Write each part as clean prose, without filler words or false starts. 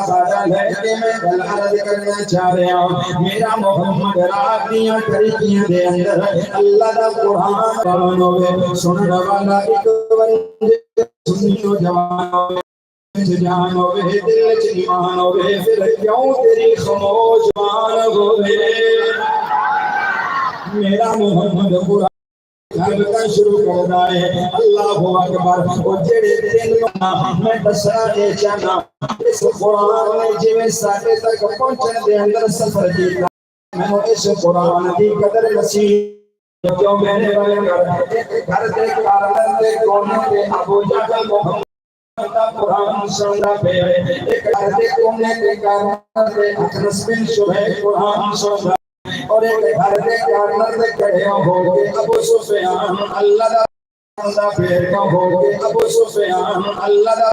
سارا لے کے میں گل عرض کرنا چاہ رہا ہوں میرا محمد رات دیاں طریقیاں دے اندر اللہ دا قرآن قرآن ہوئے سنن والا ایک ورنج سنیو جوان ہوئے جان ہوئے دل چ ایمان ہوئے پھر کیوں تیری خاموش مان ہوئے میرا محمد قرآن کا شروع کرنا ہے اللہ اکبر او جڑے دل میں دسنا اے چاہنا اس قرآن نے جویں ساڈے تک پہنچن دے اندر سفر کیتا میں اس قرآن دی قدر نصیب جو میرے والے گھر دے کارن دے کونے تے ابو جہل محمد دا قرآن سندا پے ایک گھر دے کونے تے کارن دے اخنس بن شریح قرآن سندا اور ایک گھر دے کارنر دے کھڑے ہو کے ابو سفیان اللہ دا بندہ پھر ہو کے ابو سفیان اللہ دا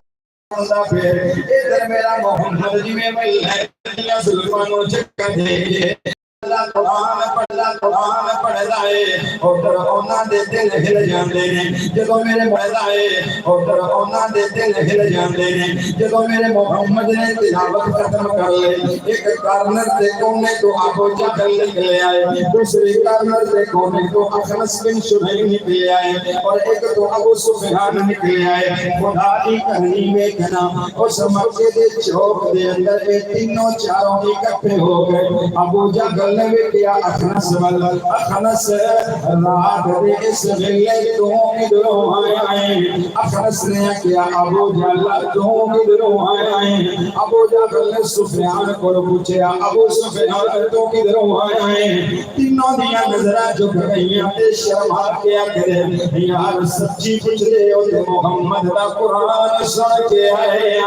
بندہ پھر ادھر میرا محمد جی میں مل ہے سلطانوں چکا دے اللہ قرآن پڑھدا ہے اور انہاں دے دل ہل جاندے نے جدوں میرے پڑھدا ہے اور انہاں دے دل ہل جاندے نے جدوں میرے محمد نے تلاوت ختم کر لے ایک کارنر تے کونے تو ابو جہل نکلے آئے دوسرے کارنر تے کونے تو اخنس بن شریح نکلے آئے اور ایک تو ابو سفیان نکلے آئے خدا دی کہانی میں کنا اس مکے دے چوک دے اندر اے تینوں چاروں اکٹھے ہو گئے ابو جہل نے کیا اخنس والا اخنس رات دے اس ویلے تو ادھروں آئے اخنس نے کیا ابو جہل تو ادھروں آئے ابو جہل نے سفیان کو پوچھا ابو سفیان تو ادھروں آئے تینوں دیاں نظراں جھک گئیاں تے شرما کے کرے یار سچی پوچھ دے او محمد دا قرآن سن کے آئے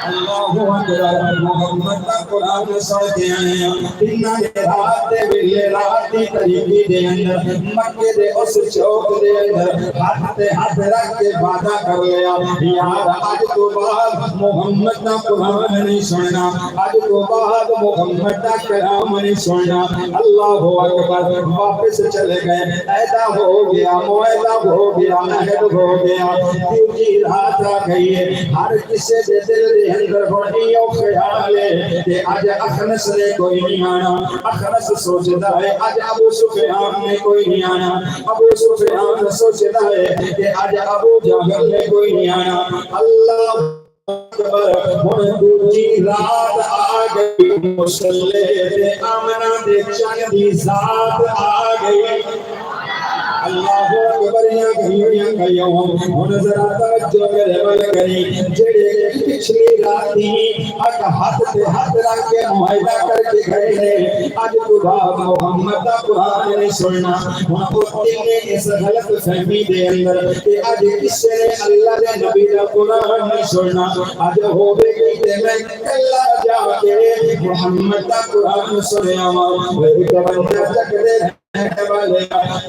اللہ اکبر محمد کا قرآن سن کے آئے تینوں دے رات دے ویلے رات دی طریقی دے اندر مکے دے اس چوک دے اندر ہاتھ تے ہاتھ رکھ کے وعدہ کر لیا یار اج تو بعد محمد کا قرآن نہیں سننا اج تو بعد محمد کا کلام نہیں سننا اللہ اکبر واپس چلے گئے ایدا ہو گیا معاہدہ ہو گیا عہد ہو گیا تیسری رات آ گئی ہے ہر کسی دے دل دے اندر ہوئی او خیال ہے کہ اج اخنس نے کوئی نہیں آنا اخنس سوچتا ہے اج ابو سفیان نے کوئی نہیں آنا ابو سفیان سوچتا ہے کہ اج ابو جہل نے کوئی نہیں آنا اللہ اکبر دوجی رات آ گئی مصلی تے آمنہ دے چن دی ذات آ گئی اللہ اکبر یا کہیوں ہن ذرا توجہ میرے ول کریں جڑے پچھلی راتی اج ہاتھ تے ہاتھ رکھ کے معاہدہ کر کے کھڑے نے اج تو بعد محمد دا قرآن نہیں سننا ہن او نے اس غلط فہمی دے اندر کہ اج کسے نے اللہ دے نبی دا قرآن نہیں سننا اج ہوے گی تے میں کلا جا کے محمد دا قرآن سنیا وا ایک بندہ چکدے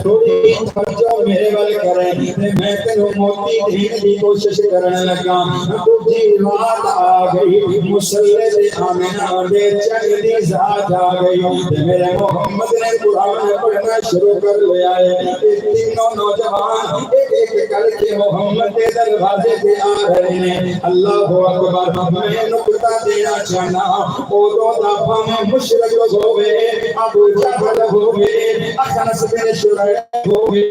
تھوڑی توجہ میرے وال کریں میں تینوں موتی دین کی کوشش کرنے لگا دوجی رات آ گئی مصلی تے آمنہ دے چن دی ذات آ گئی میرے محمد نے قرآن پڑھنا شروع کر لیا ہے تینوں نوجوان ایک ایک کر کے محمد کے دروازے پہ آ رہے ہیں اللہ اکبر میں نقطہ دینا چاہنا اودوں دا بھاویں مشرک ہوے ابو جہل ہوے اخنس بن شریح ہوے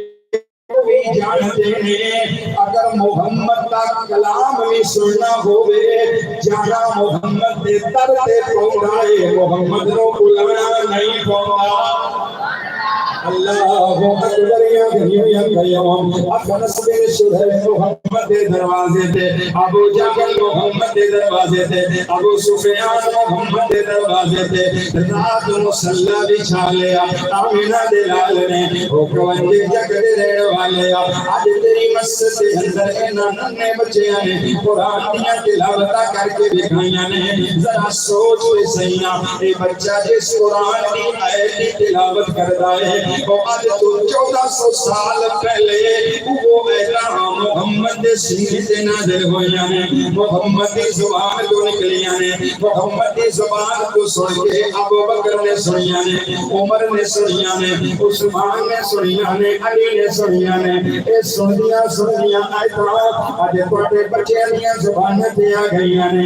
کوئی جانتے ہیں اگر محمد کا کلام بھی سننا ہوئے جانا محمد دے در تے پہنچا ہے محمد کو بلانا نہیں پہنچا اللہ اکبر یا کہیوں اخنس بن شریح محمد دے دروازے تے ابو جہل محمد دے دروازے تے ابو سفیان محمد دے دروازے تے رات مصلی بچھا لیا آمنہ دے لال نے او کوندے جگدے رہن والے اج تیری مسجد دے اندر انہاں ننے بچیاں نے قرآن دیاں تلاوتاں کر کے دکھائیاں نے ذرا سوچ تے صحیح نا اے بچہ جس قرآن دی آیت دی تلاوت کردا ہے وہ آج تو 1400 سال پہلے وہ احکام محمد دے سینے تے نازل ہوئیاں نے محمد دی زبان تو نکلیاں نے محمد دی زبان کو سن کے ابو بکر نے سنیاں نے عمر نے سنیاں نے عثمان نے سنیاں نے علی نے سنیاں نے اے سنیاں آیتاں آج تواڈے بچیاں دیاں زباناں تے آ گئیاں نے